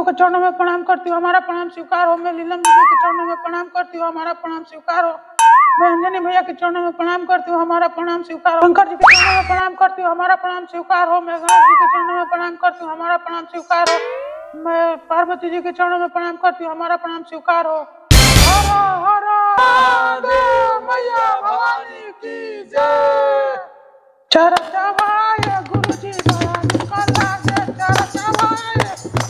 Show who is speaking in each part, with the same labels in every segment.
Speaker 1: के चरणों में प्रणाम करती हूँ, हमारा प्रणाम स्वीकार हो। मैं लीलम दीदी के चरणों में प्रणाम करती हूँ, हमारा प्रणाम स्वीकार हो। मैं अंजनी भैया के चरणों में प्रणाम करती हूँ, हमारा प्रणाम स्वीकार हो। शंकर जी के चरणों में प्रणाम करती हूँ, हमारा प्रणाम स्वीकार हो। मैं गणेश जी के चरणों में प्रणाम करती हूँ, हमारा प्रणाम स्वीकार हो। मैं पार्वती जी के चरणों में प्रणाम करती हूँ, हमारा प्रणाम स्वीकार हो। हर हर महादेव, मैया भवानी की जय। चरचवाए गुरुजी बड़ा निकल लागे, चरचवाए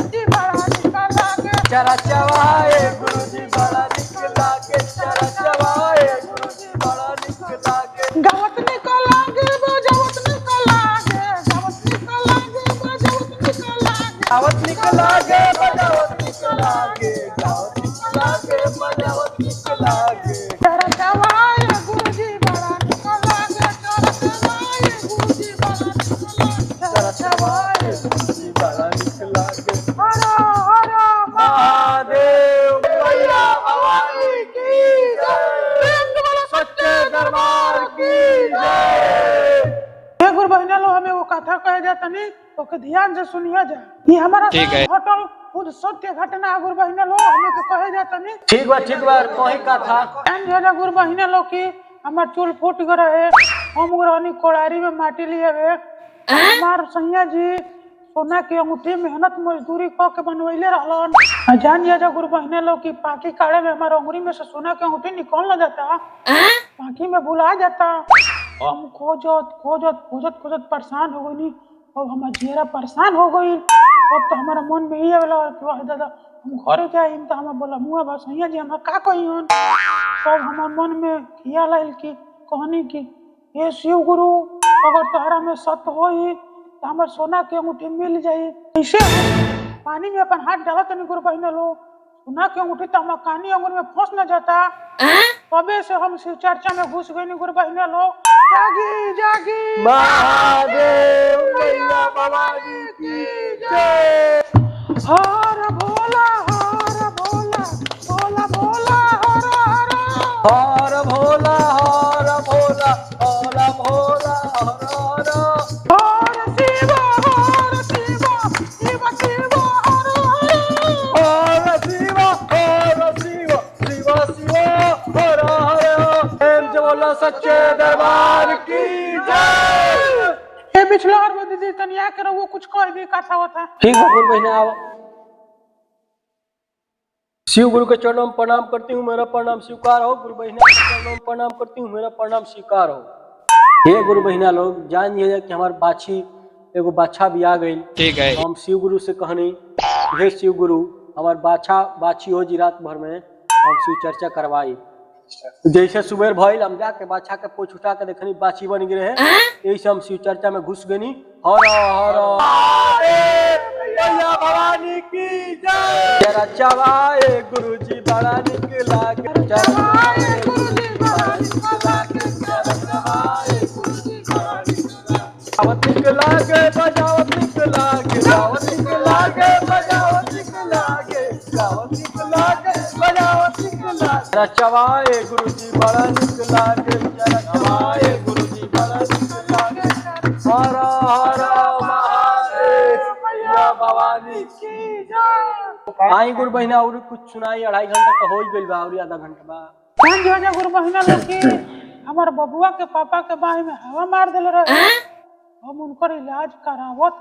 Speaker 1: जी बड़ा निकल लागे,
Speaker 2: चरचवाए गुरुजी बड़ा निक लागे, चरचवाए गुरुजी बड़ा निक लागे।
Speaker 1: गावत निकल लागे, बजावत निकल लागे, गावत निकल लागे, बजावत निकल लागे,
Speaker 2: गावत निक लागे, बजावत निक लागे, गावत निक लागे, बजावत निक लागे।
Speaker 1: चरचवाए गुरुजी बड़ा निकल लागे, चरचवाए गुरुजी बड़ा निकल लागे,
Speaker 2: चरचवाए गुरुजी बड़ा निक लागे।
Speaker 1: हर हर
Speaker 2: महादेव, मैया भवानी की जय, सच्चे दरबार की जय।
Speaker 1: हे गुरु बहना लो, हमें वो कथा कहे जाता नहीं तो के ध्यान से सुनिया जाए। ये हमारा होटल खुद सत्य घटना गुरु बहना लो, हमें के कहे जाता नहीं।
Speaker 2: ठीक बा कोई कथा
Speaker 1: ध्यान गुरु बहना लो की हमार चूल फूट गए है, हम रहनी कोड़ारी में माटी लिए हुए। हमार सैया जी सोना की अंगूठी मेहनत मजदूरी क के बनवैले रहलन। जान जा गुरु बहने लो की पाकी काढ़े में हमारे अंगुरी में से सोना की अंगूठी निकल न जाता, पाकी में भुला जाता। हम खोजत खोजत खोजत खोजत परेशान हो गई। अब हमारा चेहरा परेशान हो गई। अब तो हमारा मन में ये वाला कि दादा हम घरे जाए तो हम बोला मुँह बस सैया जी हमारा का कही। तब हमारे मन में ख्याल आयल की कहनी की ये शिव गुरु अगर तोहरा में सत्य होई तो हमारे सोना के अंगूठी मिल जाये। ऐसे पानी में अपन हाथ डाला तो नहीं गुरु बहने लो, सोना के अंगूठी तो हमारे कानी अंगूर में फंस न जाता। तबे से हम शिव चर्चा में घुस गए नहीं गुरु बहने लो। जागी जागी
Speaker 2: महादेव, मैया भवानी की जय।
Speaker 1: हर भोला भोला भोला भोला हर हर
Speaker 2: हर भोला भोला भोला हर हर।
Speaker 1: हर शिव शिव शिव शिव हर हर।
Speaker 2: हर शिव शिव शिव शिव हर हर। प्रेम से बोलो सच्चे दरबार की जय।
Speaker 1: ये पिछला और दीदी तनिया करो वो कुछ कह भी कथा होता।
Speaker 2: ठीक है गुरु बहने आओ। शिव गुरु के चरणों में प्रणाम करती हूँ, मेरा प्रणाम स्वीकार हो। गुरु बहना के चरणों में प्रणाम करती हूँ, मेरा प्रणाम स्वीकार हो। हे गुरु बहना लोग जान ये कि हमारे बाछी एगो बाछा भी आ गई। ठीक है। हम शिव गुरु से कहनी हे शिव गुरु हमारे बाछी हो जी रात भर में हम शिव चर्चा करवाई। जैसे सुबह भइल हम जाके बाछा के पोछ उठा के देखनी बाछी बन गए हैं। यही से हम शिव चर्चा में घुस गनी। हर हर मैया भवानी की जय। चरचवाए गुरुजी बड़ा निक लागे, चरचवाए गुरुजी बड़ा निक लागे, चरचवाए गुरुजी बड़ा निक लागे। गावत निक लागे, बजावत निक लागे, गावत निक लागे, बजावत निक लागे, गावत निक लागे, बजावत निक लागे। चरचवाए गुरुजी बड़ा निक लागे, चरचवाए गुरुजी बड़ा निक लागे। हर हर महादेव, मैया भवानी की जय। आई गुरु बहना और कुछ सुनाई। 2.5 घंटा तो हो ही गइल बा और आधा घंटा बा।
Speaker 1: जान जो गुरु बहना लोग की हमारे बबुआ के पापा के बाई में हवा मार दिल रहे। हम उनकर इलाज करावत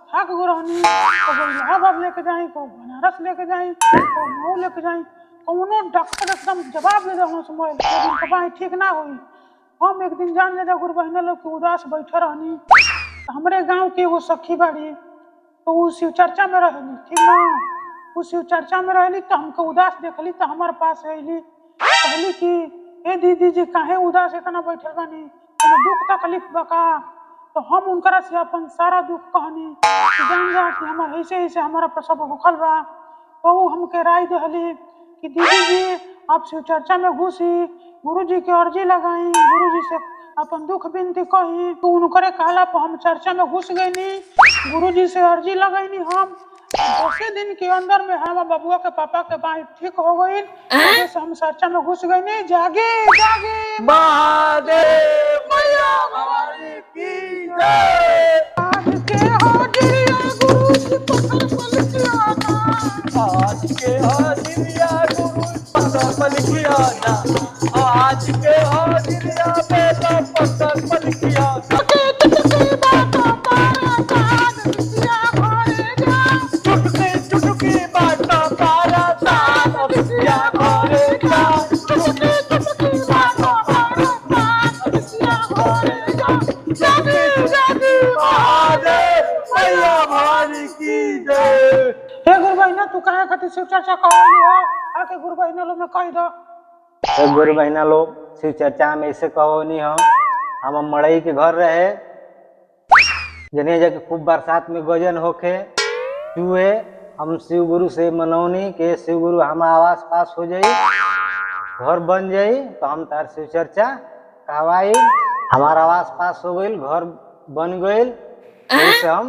Speaker 1: थक गए। तो इलाहाबाद लेके जाए, को बनारस लेके जाए, को मऊ लेके जाए, कौनो डॉक्टर एकदम जवाब दे दे समय के बाई ठीक ना हुई। हम एक दिन जान ले गुरु बहना लोग की उदास बैठे रहनी। हमारे गाँव की वो सखी बाड़ी तो वो शिव चर्चा में रहली, ठीक ना। वो शिव चर्चा में रहली तो हमको उदास देखली तो हमारे पास अली, कहली कि ए दीदी जी काहे उदास इतना बैठल बानी, दुख तकलीफ बका। तो हम उनकरा से अपन सारा दुख कहनी जान जा कि हमारे ऐसे ऐसे हमारा प्रसव होखल बा। तो वो हमके राय दहली कि दीदी जी आप शिव चर्चा में घुसी, गुरु जी की अर्जी लगाई, गुरु जी से अपन दुख विनती कही। तो उनकरे कहला पर हम चर्चा में घुस गई नी, गुरु जी से अर्जी लगाई। हम 10 दिन के अंदर में हम बबुआ के पापा के बाई ठीक हो गई। जैसे हम चर्चा में घुस गई नी। जागे जागे
Speaker 2: महादेव, मैया भवानी की जय।
Speaker 1: आज के हो जिया गुरु जी पत्थर पलटिया ना।
Speaker 2: आज के हाजिरिया गुरु पता पल किया ना आज के हाजिरिया बेटा पता पल किया चुटकी चुटकी बाटा पारा तान अभिया करेगा चुटकी चुटकी बाटा पारा तान अभिया करेगा जगी जगी महादेव मैया भारी की जय।
Speaker 1: हे गुरु बहिना तू काहे खातिर शिव चर्चा कहली हो आके गुरु बहिना लोग में कह दो।
Speaker 3: गुरु बहिना लोग शिव चर्चा में ऐसे कहो नहीं हम मड़ई के घर रहे जने जाके खूब बरसात में गजन होके चूहे हम शिव गुरु से मनौनी के शिव गुरु हमारा आवास पास हो जाई घर बन जाई तो हम तार शिव चर्चा कहवाई हमारा आवास पास हो गई घर बन गई से हम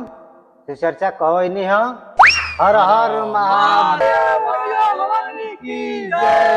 Speaker 3: शिव चर्चा कहो नहीं हर हर महादेव
Speaker 2: मैया भवानी की जय।